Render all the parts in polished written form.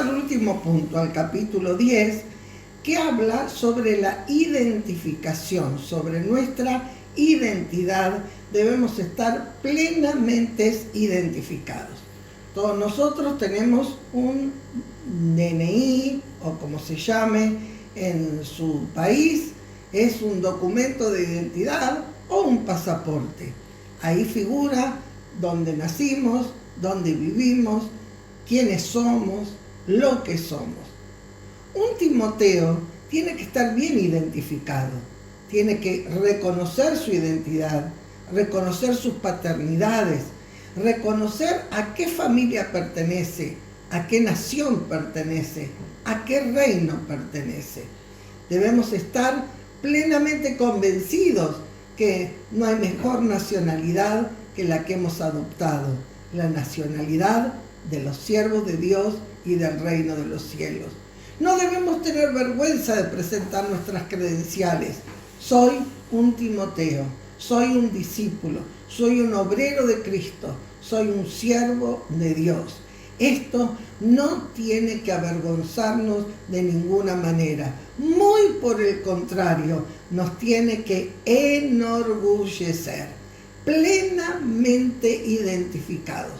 al último punto, al capítulo 10, que habla sobre la identificación, sobre nuestra identidad. Debemos estar plenamente identificados. Todos nosotros tenemos un DNI, o como se llame en su país, es un documento de identidad o un pasaporte. Ahí figura dónde nacimos, dónde vivimos, quiénes somos, lo que somos. Un Timoteo tiene que estar bien identificado, tiene que reconocer su identidad, reconocer sus paternidades, reconocer a qué familia pertenece, a qué nación pertenece, a qué reino pertenece. Debemos estar plenamente convencidos que no hay mejor nacionalidad que la que hemos adoptado, la nacionalidad de los siervos de Dios y del reino de los cielos. No debemos tener vergüenza de presentar nuestras credenciales. Soy un Timoteo, soy un discípulo, soy un obrero de Cristo, soy un siervo de Dios. Esto no tiene que avergonzarnos de ninguna manera. Muy por el contrario, nos tiene que enorgullecer. Plenamente identificados.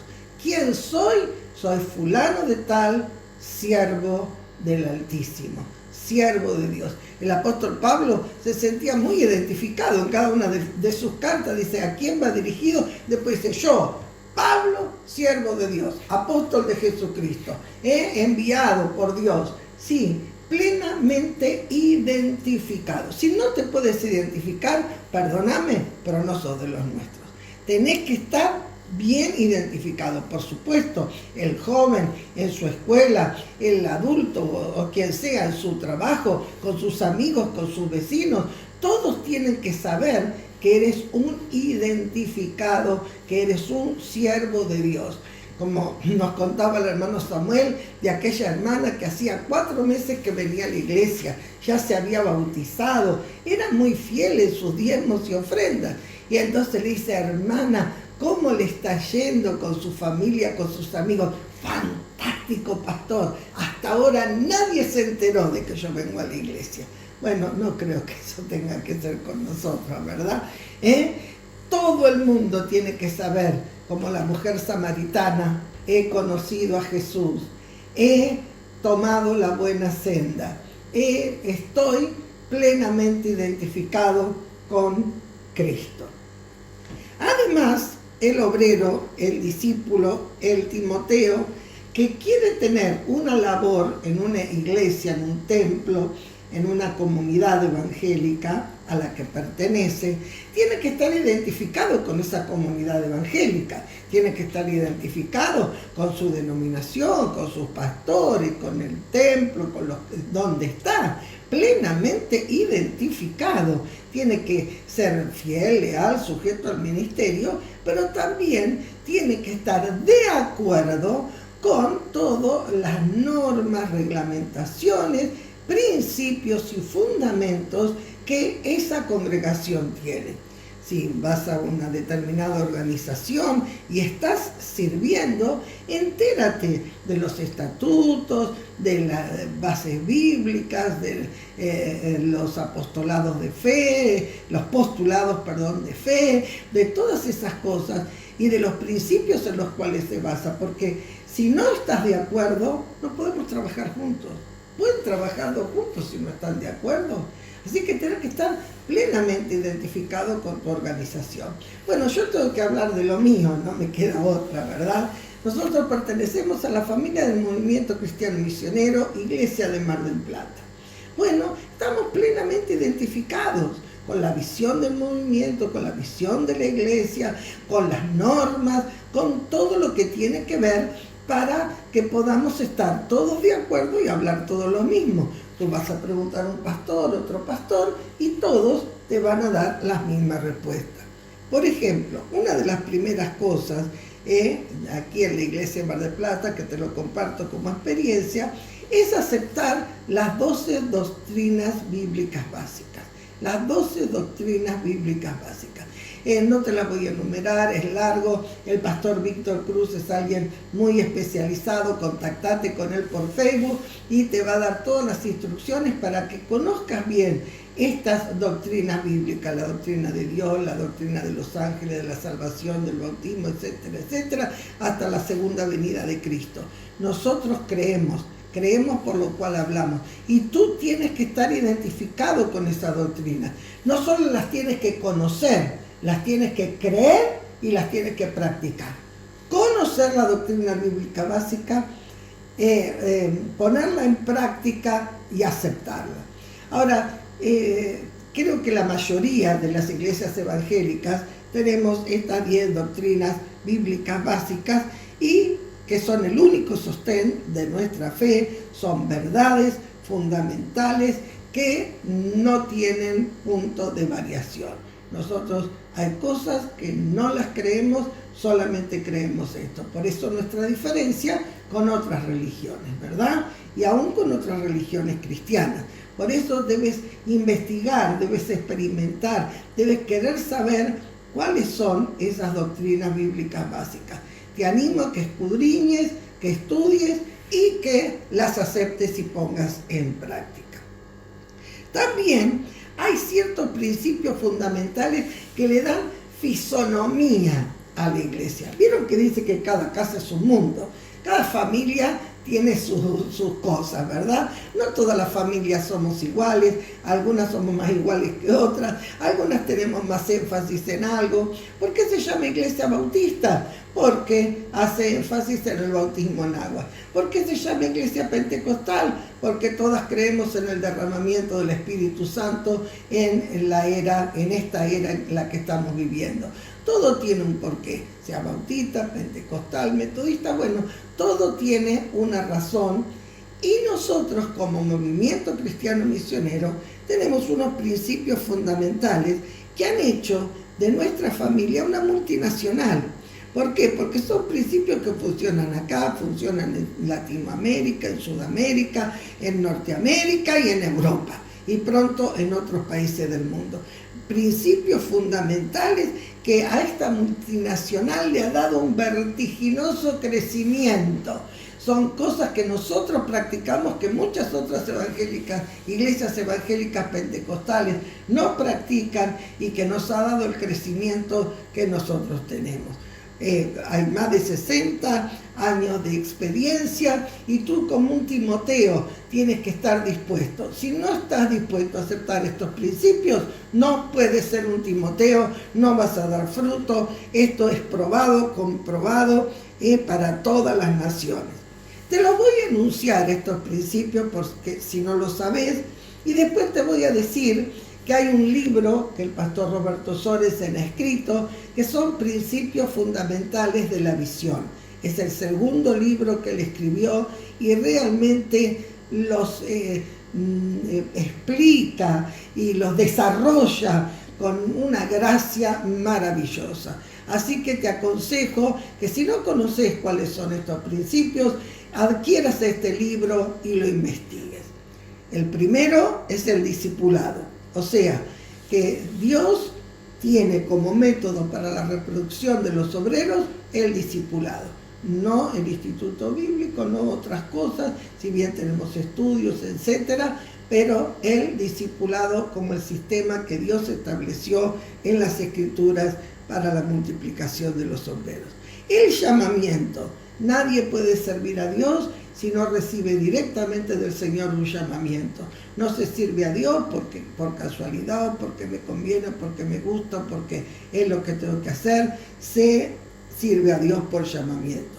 ¿Quién soy? Soy fulano de tal, siervo del Altísimo, siervo de Dios. El apóstol Pablo se sentía muy identificado en cada una de sus cartas. Dice, ¿a quién va dirigido? Después dice, yo, Pablo, siervo de Dios, apóstol de Jesucristo, enviado por Dios. Sí, plenamente identificado. Si no te puedes identificar, perdóname, pero no sos de los nuestros. Tenés que estar bien identificado. Por supuesto, el joven en su escuela, el adulto o quien sea en su trabajo, con sus amigos, con sus vecinos, todos tienen que saber que eres un identificado, que eres un siervo de Dios. Como nos contaba el hermano Samuel, de aquella hermana que hacía 4 meses que venía a la iglesia, ya se había bautizado, era muy fiel en sus diezmos y ofrendas. Y entonces le dice, hermana, ¿cómo le está yendo con su familia, con sus amigos? Fantástico, pastor. Hasta ahora nadie se enteró de que yo vengo a la iglesia. Bueno, no creo que eso tenga que ser con nosotros, ¿verdad? Todo el mundo tiene que saber, como la mujer samaritana, he conocido a Jesús, he tomado la buena senda, estoy plenamente identificado con Cristo. Además, el obrero, el discípulo, el Timoteo, que quiere tener una labor en una iglesia, en un templo, en una comunidad evangélica a la que pertenece, tiene que estar identificado con esa comunidad evangélica, tiene que estar identificado con su denominación, con sus pastores, con el templo, con donde está, plenamente identificado. Tiene que ser fiel, leal, sujeto al ministerio, pero también tiene que estar de acuerdo con todas las normas, reglamentaciones, principios y fundamentos que esa congregación tiene. Si vas a una determinada organización y estás sirviendo, entérate de los estatutos, de las bases bíblicas, de los apostolados de fe, los postulados, de fe, de todas esas cosas y de los principios en los cuales se basa, porque si no estás de acuerdo, no podemos trabajar juntos. Pueden trabajar juntos si no están de acuerdo. Así que tienes que estar plenamente identificado con tu organización. Bueno, yo tengo que hablar de lo mío, no me queda otra, ¿verdad? Nosotros pertenecemos a la familia del Movimiento Cristiano Misionero, Iglesia de Mar del Plata. Bueno, estamos plenamente identificados con la visión del movimiento, con la visión de la iglesia, con las normas, con todo lo que tiene que ver para que podamos estar todos de acuerdo y hablar todos lo mismo. Tú vas a preguntar a un pastor, otro pastor, y todos te van a dar las mismas respuestas. Por ejemplo, una de las primeras cosas, aquí en la iglesia de Mar del Plata, que te lo comparto como experiencia, es aceptar las 12 doctrinas bíblicas básicas. Las 12 doctrinas bíblicas básicas. no te la voy a enumerar, es largo. El pastor Víctor Cruz es alguien muy especializado, contactate con él por Facebook y te va a dar todas las instrucciones para que conozcas bien estas doctrinas bíblicas, la doctrina de Dios, la doctrina de los ángeles, de la salvación, del bautismo, etcétera, etcétera, hasta la segunda venida de Cristo. Nosotros creemos por lo cual hablamos, y tú tienes que estar identificado con esa doctrina. No solo las tienes que conocer, las tienes que creer y las tienes que practicar. Conocer la doctrina bíblica básica, ponerla en práctica y aceptarla. Ahora, creo que la mayoría de las iglesias evangélicas tenemos estas 10 doctrinas bíblicas básicas y que son el único sostén de nuestra fe, son verdades fundamentales que no tienen punto de variación. Nosotros hay cosas que no las creemos, solamente creemos esto. Por eso nuestra diferencia con otras religiones, ¿verdad? Y aún con otras religiones cristianas. Por eso debes investigar, debes experimentar, debes querer saber cuáles son esas doctrinas bíblicas básicas. Te animo a que escudriñes, que estudies y que las aceptes y pongas en práctica. También hay ciertos principios fundamentales que le dan fisonomía a la iglesia. ¿Vieron que dice que cada casa es un mundo? Cada familia tiene sus cosas, ¿verdad? No todas las familias somos iguales, algunas somos más iguales que otras, algunas tenemos más énfasis en algo. ¿Por qué se llama iglesia bautista? Porque hace énfasis en el bautismo en agua. ¿Por qué se llama iglesia pentecostal? Porque todas creemos en el derramamiento del Espíritu Santo en esta era en la que estamos viviendo. Todo tiene un porqué, sea bautista, pentecostal, metodista, bueno, todo tiene una razón. Y nosotros como movimiento cristiano misionero tenemos unos principios fundamentales que han hecho de nuestra familia una multinacional. ¿Por qué? Porque son principios que funcionan acá, funcionan en Latinoamérica, en Sudamérica, en Norteamérica y en Europa, y pronto en otros países del mundo. Principios fundamentales que a esta multinacional le ha dado un vertiginoso crecimiento. Son cosas que nosotros practicamos que muchas otras iglesias evangélicas pentecostales no practican y que nos ha dado el crecimiento que nosotros tenemos. Hay más de 60 años de experiencia y tú como un Timoteo tienes que estar dispuesto. Si no estás dispuesto a aceptar estos principios, no puedes ser un Timoteo, no vas a dar fruto. Esto es probado, comprobado para todas las naciones. Te los voy a enunciar estos principios porque si no lo sabes, y después te voy a decir que hay un libro que el pastor Roberto Sorensen ha escrito, que son principios fundamentales de la visión. Es el segundo libro que él escribió y realmente los explica y los desarrolla con una gracia maravillosa. Así que te aconsejo que si no conoces cuáles son estos principios, adquieras este libro y lo investigues. El primero es el discipulado. O sea, que Dios tiene como método para la reproducción de los obreros el discipulado, no el instituto bíblico, no otras cosas, si bien tenemos estudios, etcétera, pero el discipulado como el sistema que Dios estableció en las Escrituras para la multiplicación de los obreros. El llamamiento. Nadie puede servir a Dios si no recibe directamente del Señor un llamamiento. No se sirve a Dios por casualidad, o porque me conviene, porque me gusta, porque es lo que tengo que hacer. Se sirve a Dios por llamamiento.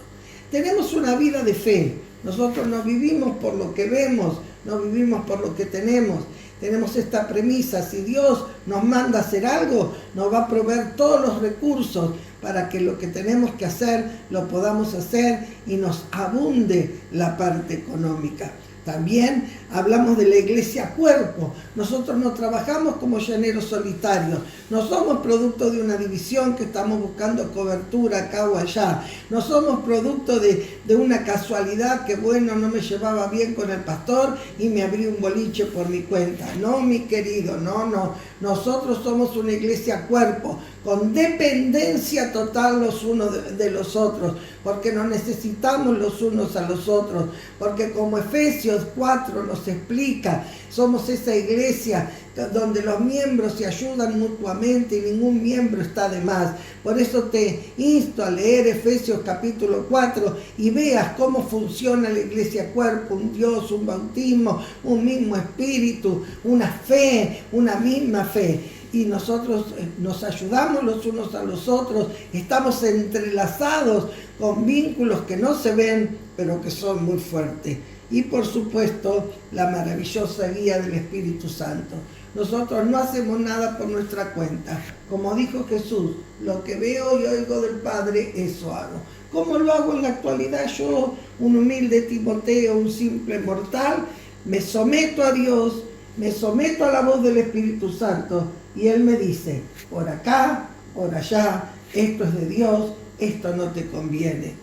Tenemos una vida de fe. Nosotros no vivimos por lo que vemos, no vivimos por lo que tenemos. Tenemos esta premisa: si Dios nos manda a hacer algo, nos va a proveer todos los recursos para que lo que tenemos que hacer lo podamos hacer y nos abunde la parte económica. También hablamos de la iglesia cuerpo. Nosotros no trabajamos como llaneros solitarios. No somos producto de una división que estamos buscando cobertura acá o allá. No somos producto de una casualidad que, bueno, no me llevaba bien con el pastor y me abrí un boliche por mi cuenta. No, mi querido, no. Nosotros somos una iglesia cuerpo, con dependencia total los unos de los otros, porque nos necesitamos los unos a los otros, porque como Efesios 4 nos explica, somos esa iglesia donde los miembros se ayudan mutuamente y ningún miembro está de más. Por eso te insto a leer Efesios capítulo 4 y veas cómo funciona la iglesia cuerpo, un Dios, un bautismo, un mismo espíritu, una fe, una misma fe. Y nosotros nos ayudamos los unos a los otros, estamos entrelazados con vínculos que no se ven, pero que son muy fuertes. Y por supuesto, la maravillosa guía del Espíritu Santo. Nosotros no hacemos nada por nuestra cuenta. Como dijo Jesús, lo que veo y oigo del Padre, eso hago. ¿Cómo lo hago en la actualidad? Yo, un humilde Timoteo, un simple mortal, me someto a Dios, me someto a la voz del Espíritu Santo y Él me dice, por acá, por allá, esto es de Dios, esto no te conviene.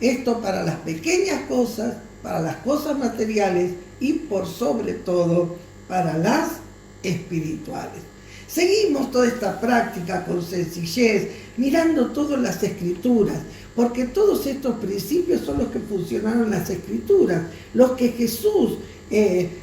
Esto para las pequeñas cosas, para las cosas materiales y por sobre todo para las espirituales. Seguimos toda esta práctica con sencillez, mirando todas las escrituras, porque todos estos principios son los que funcionaron en las escrituras, los que Jesús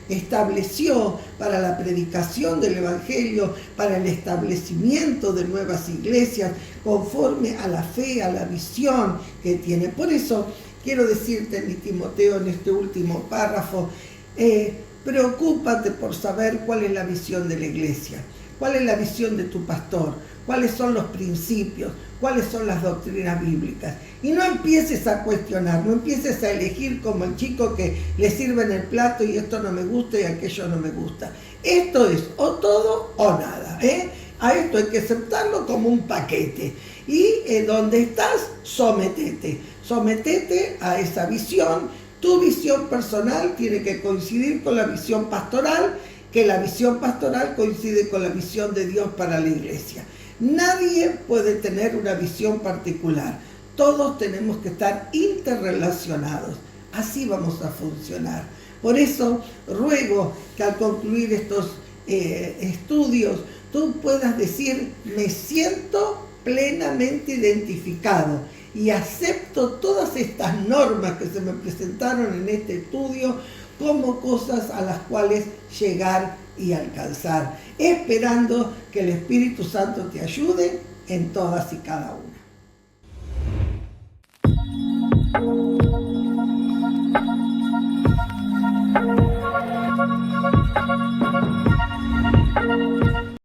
estableció para la predicación del Evangelio, para el establecimiento de nuevas iglesias, conforme a la fe, a la visión que tiene. Por eso quiero decirte, mi Timoteo, en este último párrafo, preocúpate por saber cuál es la visión de la iglesia, cuál es la visión de tu pastor, cuáles son los principios, cuáles son las doctrinas bíblicas. Y no empieces a cuestionar, no empieces a elegir como el chico que le sirven el plato y esto no me gusta y aquello no me gusta. Esto es o todo o nada, A esto hay que aceptarlo como un paquete. Y donde estás, sometete a esa visión. Tu visión personal tiene que coincidir con la visión pastoral, que la visión pastoral coincide con la visión de Dios para la iglesia. Nadie puede tener una visión particular. Todos tenemos que estar interrelacionados. Así vamos a funcionar. Por eso ruego que al concluir estos estudios tú puedas decir, me siento plenamente identificado y acepto todas estas normas que se me presentaron en este estudio como cosas a las cuales llegar y alcanzar, esperando que el Espíritu Santo te ayude en todas y cada una.